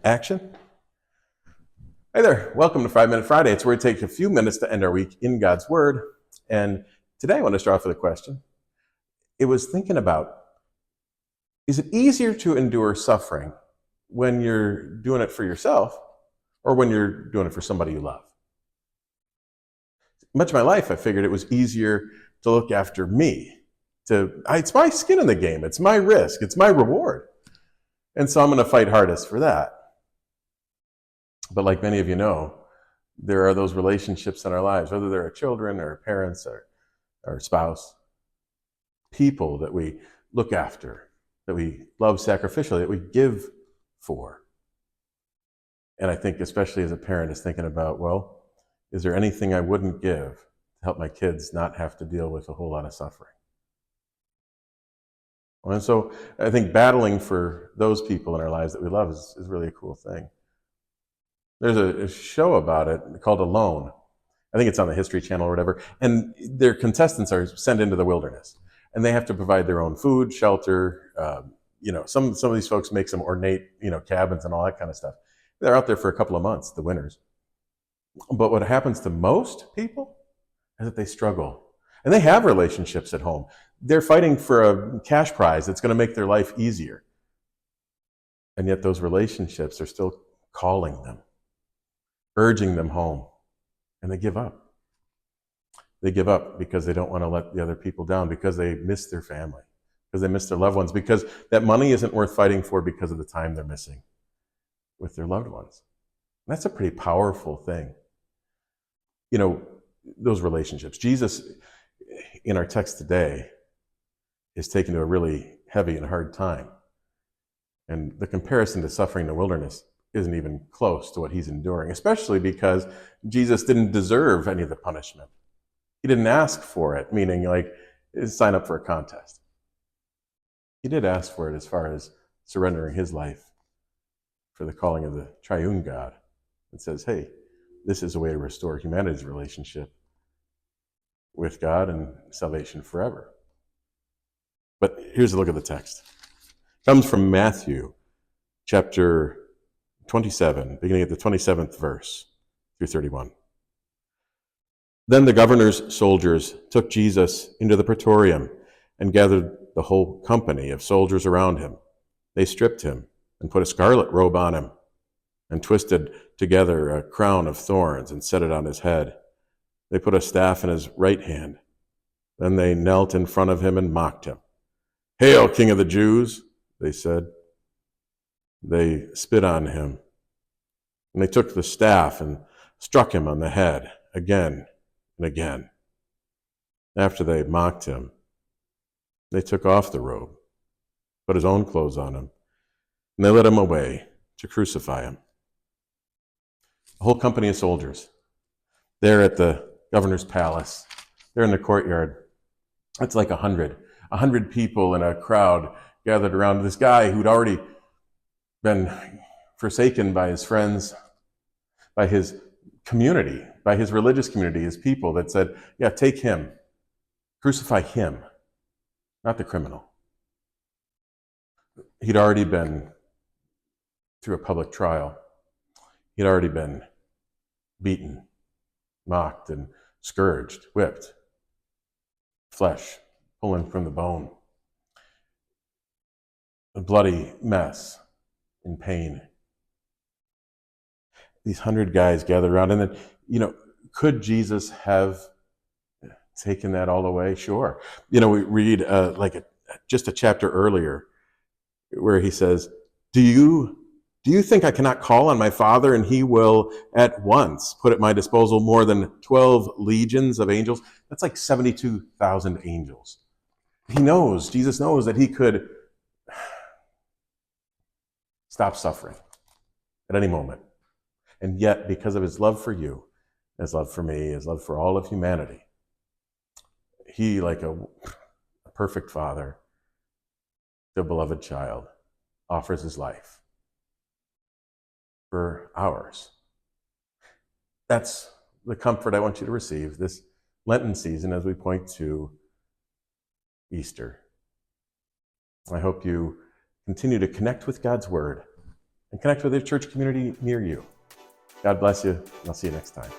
Action. Hey there, welcome to 5 Minute Friday. It's where we take a few minutes to end our week in God's Word. And today I want to start off with a question. It was thinking about, is it easier to endure suffering when you're doing it for yourself or when you're doing it for somebody you love? Much of my life, I figured it was easier to look after me. It's my skin in the game. It's my risk. It's my reward. And so I'm going to fight hardest for that. But like many of you know, there are those relationships in our lives, whether they're our children or our parents or our spouse, people that we look after, that we love sacrificially, that we give for. And I think especially as a parent is thinking about, well, is there anything I wouldn't give to help my kids not have to deal with a whole lot of suffering? And so I think battling for those people in our lives that we love is really a cool thing. There's a show about it called Alone. I think it's on the History Channel or whatever. And their contestants are sent into the wilderness. And they have to provide their own food, shelter. Some of these folks make some ornate, cabins and all that kind of stuff. They're out there for a couple of months, the winners. But what happens to most people is that they struggle. And they have relationships at home. They're fighting for a cash prize that's going to make their life easier. And yet those relationships are still calling them, urging them home, and they give up. They give up because they don't want to let the other people down, because they miss their family, because they miss their loved ones, because that money isn't worth fighting for because of the time they're missing with their loved ones. And that's a pretty powerful thing. Those relationships. Jesus, in our text today, is taken to a really heavy and hard time. And the comparison to suffering in the wilderness isn't even close to what he's enduring, especially because Jesus didn't deserve any of the punishment. He didn't ask for it, meaning like sign up for a contest. He did ask for it as far as surrendering his life for the calling of the triune God. It says, hey, this is a way to restore humanity's relationship with God and salvation forever. But here's a look at the text. It comes from Matthew chapter 27, beginning at the 27th verse through 31. Then the governor's soldiers took Jesus into the praetorium and gathered the whole company of soldiers around him. They stripped him and put a scarlet robe on him and twisted together a crown of thorns and set it on his head. They put a staff in his right hand. Then they knelt in front of him and mocked him. "Hail, King of the Jews," they said. They spit on him, and they took the staff and struck him on the head again and again. After they mocked him, they took off the robe, put his own clothes on him, and they led him away to crucify him. A whole company of soldiers. They're at the governor's palace. They're in the courtyard. It's like 100 people in a crowd gathered around this guy who'd already been forsaken by his friends, by his community, by his religious community, his people that said, yeah, take him, crucify him, not the criminal. He'd already been through a public trial. He'd already been beaten, mocked, and scourged, whipped, flesh pulling from the bone, a bloody mess in pain. These 100 guys gathered around, and then, could Jesus have taken that all away? Sure. We read just a chapter earlier where he says, Do you think I cannot call on my Father and he will at once put at my disposal more than 12 legions of angels? That's like 72,000 angels. Jesus knows that he could stop suffering at any moment. And yet, because of his love for you, his love for me, his love for all of humanity, he, like a perfect father, the beloved child, offers his life for ours. That's the comfort I want you to receive this Lenten season as we point to Easter. I hope you continue to connect with God's Word and connect with a church community near you. God bless you, and I'll see you next time.